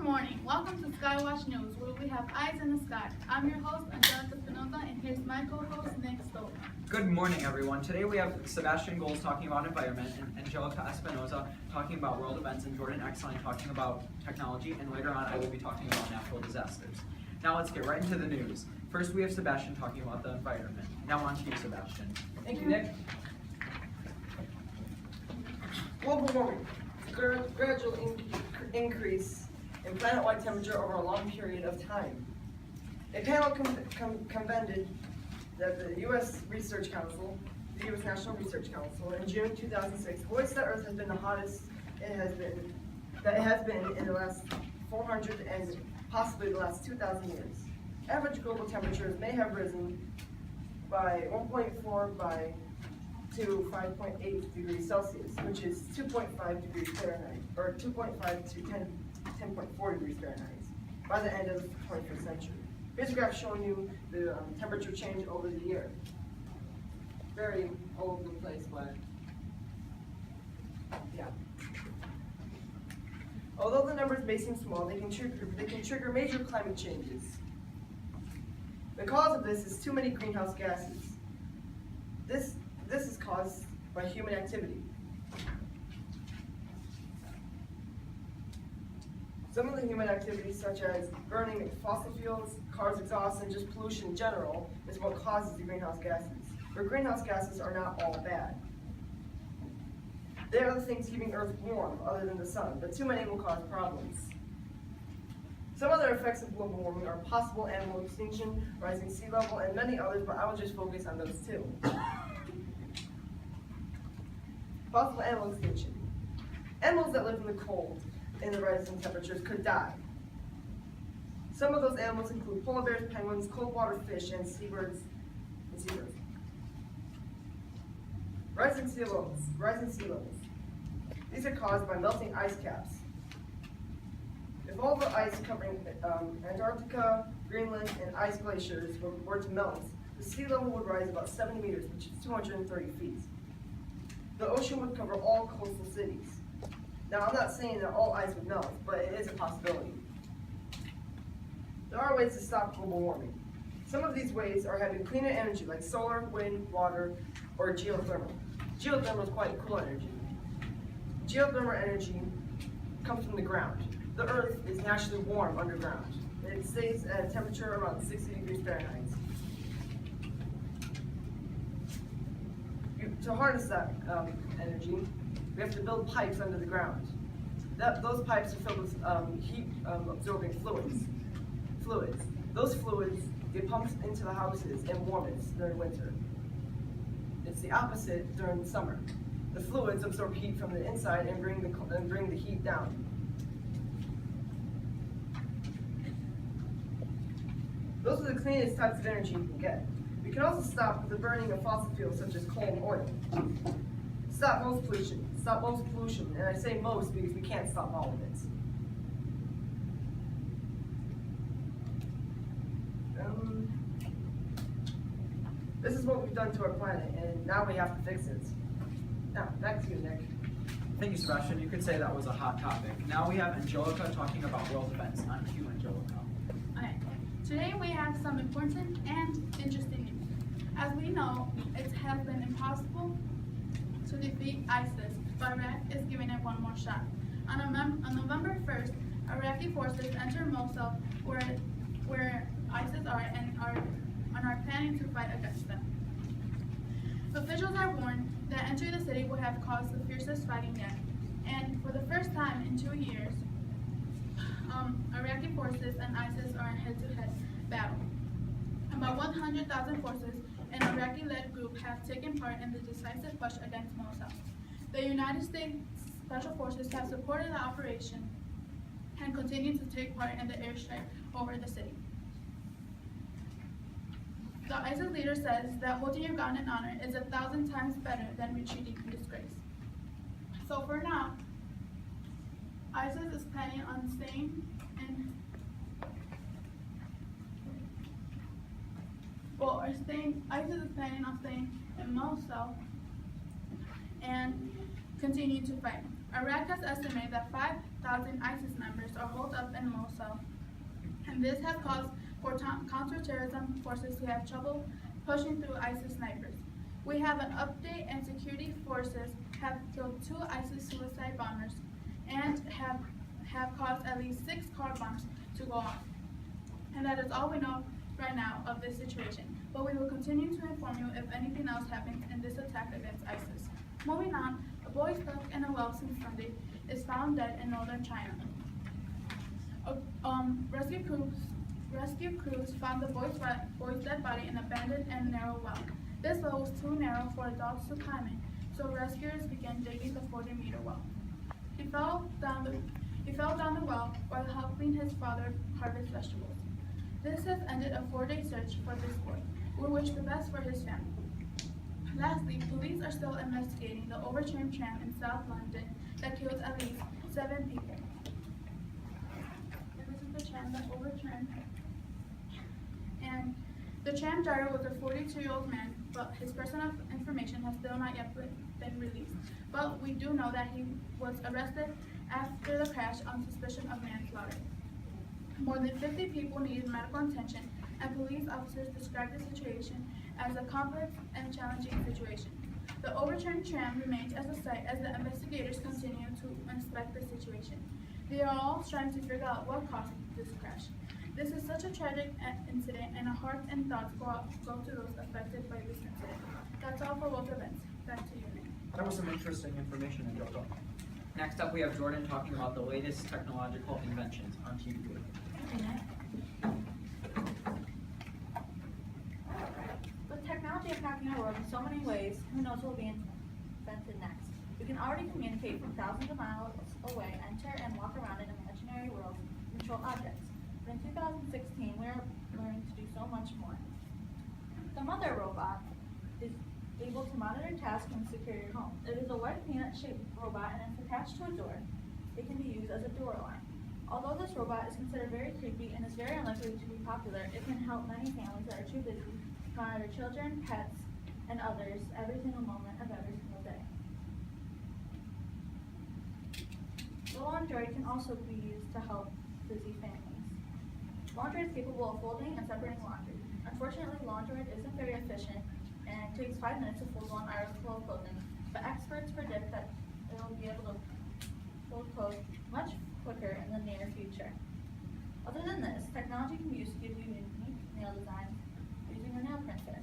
morning. Welcome to Skywatch News, where we have eyes in the sky. I'm your host, Angelica Espinoza, and here's my co-host, Nick Stoll. Good morning, everyone. Today we have Sebastian Goals talking about environment, and Angelica Espinoza talking about world events, and Jordan Exline talking about technology, and later on I will be talking about natural disasters. Now let's get right into the news. First we have Sebastian talking about the environment. Now on to you, Sebastian. Thank you, Nick. Global warming, gradual increase in planet-wide temperature over a long period of time. A panel convened that the U.S. Research Council, the U.S. National Research Council, in June 2006, voiced that Earth has been the hottest it has been in the last 400 and possibly the last 2,000 years. Average global temperatures may have risen by 1.4 to 5.8 degrees Celsius, which is 2.5 degrees Fahrenheit, or 2.5 to 10.4 degrees Fahrenheit, by the end of the 21st century. Here's a graph showing you the temperature change over the year. Very all over the place, but yeah. Although the numbers may seem small, they can trigger major climate changes. The cause of this is too many greenhouse gases. This is caused by human activity. Some of the human activities, such as burning fossil fuels, cars exhaust, and just pollution in general, is what causes the greenhouse gases. But greenhouse gases are not all bad. They are the things keeping Earth warm, other than the sun, but too many will cause problems. Some other effects of global warming are possible animal extinction, rising sea level, and many others, but I will just focus on those two. Possible animal extinction. Animals that live in the cold in the rising temperatures could die. Some of those animals include polar bears, penguins, cold water fish, and seabirds. Rising sea levels. These are caused by melting ice caps. If all the ice covering Antarctica, Greenland, and ice glaciers were to melt, the sea level would rise about 70 meters, which is 230 feet. The ocean would cover all coastal cities. Now, I'm not saying that all ice would melt, but it is a possibility. There are ways to stop global warming. Some of these ways are having cleaner energy like solar, wind, water, or geothermal. Geothermal is quite cool energy. Geothermal energy comes from the ground. The Earth is naturally warm underground. It stays at a temperature around 60 degrees Fahrenheit. To harness that energy, we have to build pipes under the ground. Those pipes are filled with heat-absorbing fluids. Those fluids get pumped into the houses and warm it during winter. It's the opposite during the summer. The fluids absorb heat from the inside and bring the heat down. Those are the cleanest types of energy you can get. We can also stop the burning of fossil fuels such as coal and oil. Stop most pollution, and I say most because we can't stop all of it. This is what we've done to our planet, and now we have to fix it. Now, back to you, Nick. Thank you, Sebastian. You could say that was a hot topic. Now we have Angelica talking about world events. On cue, Angelica. Alright, today we have some important and interesting news. As we know, it has been impossible to defeat ISIS, but Iraq is giving it one more shot. On November 1st, Iraqi forces entered Mosul, where ISIS are planning to fight against them. Officials are warned that entering the city would have caused the fiercest fighting yet, and for the first time in 2 years, Iraqi forces and ISIS are in head-to-head battle. About 100,000 forces and Iraqi-led group have taken part in the decisive push against Mosul. The United States Special Forces have supported the operation and continue to take part in the airstrike over the city. The ISIS leader says that holding your ground in honor is 1,000 times better than retreating in disgrace. So for now, ISIS is planning on staying in ISIS is planning on staying in Mosul and continue to fight. Iraq has estimated that 5,000 ISIS members are holed up in and Mosul. And this has caused for counterterrorism forces to have trouble pushing through ISIS snipers. We have an update, and security forces have killed 2 ISIS suicide bombers and have caused at least 6 car bombs to go off. And that is all we know right now of this situation. But we will continue to inform you if anything else happens in this attack against ISIS. Moving on, a boy stuck in a well since Sunday is found dead in northern China. Rescue crews found the boy's dead body in an abandoned and narrow well. This well was too narrow for adults to climb in, so rescuers began digging the 40-meter well. He fell down the well while helping his father harvest vegetables. This has ended a 4-day search for this boy. We wish the best for his family. Lastly, police are still investigating the overturned tram in South London that killed at least 7 people. And this is the tram that overturned. And the tram driver was a 42-year-old man, but his personal information has still not yet been released. But we do know that he was arrested after the crash on suspicion of manslaughter. More than 50 people needed medical attention, and police officers described the situation as a complex and challenging situation. The overturned tram remains as a site as the investigators continue to inspect the situation. They are all trying to figure out what caused this crash. This is such a tragic incident, and our hearts and thoughts go to those affected by this incident. That's all for World Events. Back to you, Nick. That was some interesting information, Angelica. Next up, we have Jordan talking about the latest technological inventions on TV. With technology impacting our world in so many ways, who knows what will be invented next? We can already communicate from thousands of miles away, enter and walk around in imaginary worlds, and control objects. But in 2016, we are learning to do so much more. The Mother robot is able to monitor tasks and secure your home. It is a white peanut-shaped robot, and if attached to a door, it can be used as a door alarm. Although this robot is considered very creepy and is very unlikely to be popular, it can help many families that are too busy to monitor children, pets, and others every single moment of every single day. The Laundroid can also be used to help busy families. Laundroid is capable of folding and separating laundry. Unfortunately, Laundroid isn't very efficient and takes 5 minutes to fold 1 article of clothing, but experts predict that it will be able to fold clothes much quicker in the near future. Other than this, technology can be used to give you unique nail designs using a nail printer.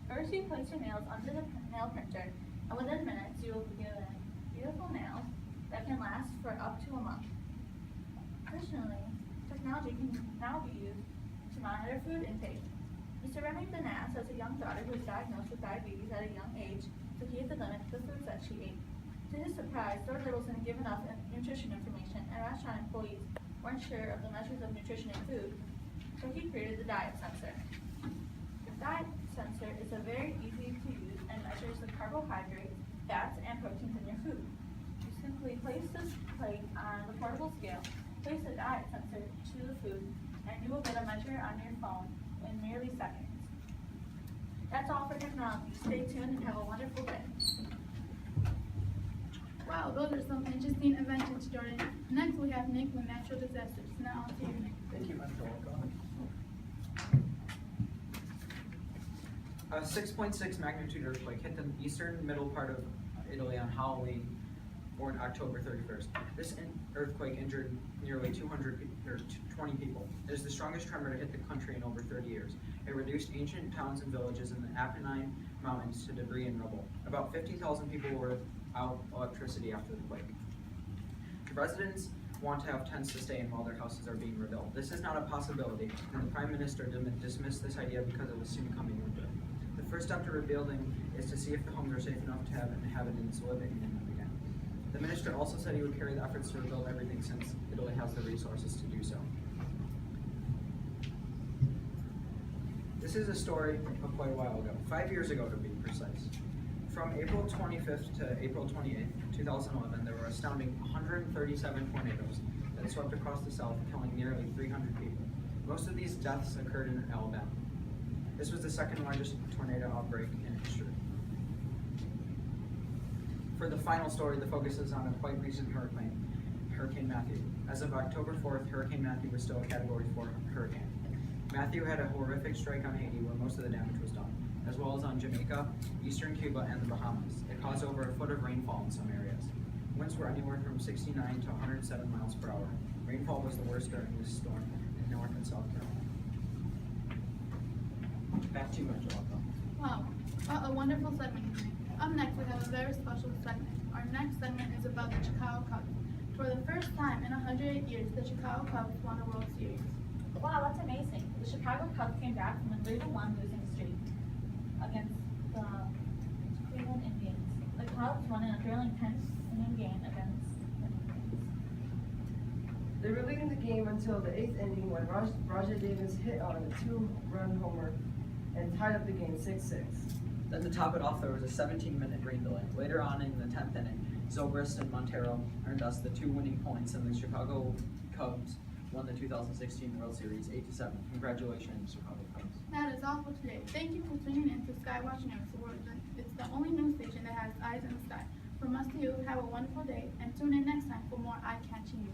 First, you place your nails under the nail printer, and within minutes, you will be given beautiful nails that can last for up to a month. Additionally, technology can now be used to monitor food intake. Mr. Remington Nass has a young daughter who was diagnosed with diabetes at a young age, so he had to limit the foods that she ate. To his surprise, Lord Littleton gave enough nutrition information, and restaurant employees weren't sure of the measures of nutrition in food, so he created the diet sensor. The diet sensor is a very easy to use and measures the carbohydrates, fats, and proteins in your food. You simply place this plate on the portable scale, place the diet sensor to the food, and you will get a measure on your phone in merely seconds. That's all for technology. Stay tuned and have a wonderful day. Wow, those are some interesting inventions, Jordan. Next, we have Nick with natural disasters. Now, on to you, Nick. Thank you, Angelica. A 6.6 magnitude earthquake hit the eastern middle part of Italy on Halloween, or October 31st. This earthquake injured nearly 20 people. It is the strongest tremor to hit the country in over 30 years. It reduced ancient towns and villages in the Apennine Mountains to debris and rubble. About 50,000 people were without electricity after the quake. The residents want to have tents to stay in while their houses are being rebuilt. This is not a possibility, and the Prime Minister dismissed this idea because it was soon coming winter. The first step to rebuilding is to see if the homes are safe enough to have inhabitants living in them again. The minister also said he would carry the efforts to rebuild everything since Italy has the resources to do so. This is a story of quite a while ago, 5 years ago to be precise. From April 25th to April 28th, 2011, there were astounding 137 tornadoes that swept across the South, killing nearly 300 people. Most of these deaths occurred in Alabama. This was the second largest tornado outbreak in history. For the final story, the focus is on a quite recent hurricane, Hurricane Matthew. As of October 4th, Hurricane Matthew was still a Category 4 hurricane. Matthew had a horrific strike on Haiti where most of the damage was done, as well as on Jamaica, eastern Cuba, and the Bahamas. It caused over a foot of rainfall in some areas. Winds were anywhere from 69 to 107 miles per hour. Rainfall was the worst during this storm in North and South Carolina. Back to you, Angelica. Wow, what a wonderful segment tonight. Up next, we have a very special segment. Our next segment is about the Chicago Cubs. For the first time in 108 years, the Chicago Cubs won a World Series. Wow, that's amazing. The Chicago Cubs came back from a 3-1 losing streak against the Cleveland Indians. The Cubs won in a thrilling 10th-inning game against the Indians. They were leading the game until the 8th inning when Rajai Davis hit on a 2-run homer and tied up the game 6-6. Then to top it off, there was a 17-minute rain delay. Later on in the 10th inning, Zobrist and Montero earned us the 2 winning points, and the Chicago Cubs won the 2016 World Series 8-7. Congratulations, Chicago Cubs. That is all for today. Thank you for tuning in to Skywatch News. It's the only news station that has eyes in the sky. From us to you, have a wonderful day, and tune in next time for more eye-catching news.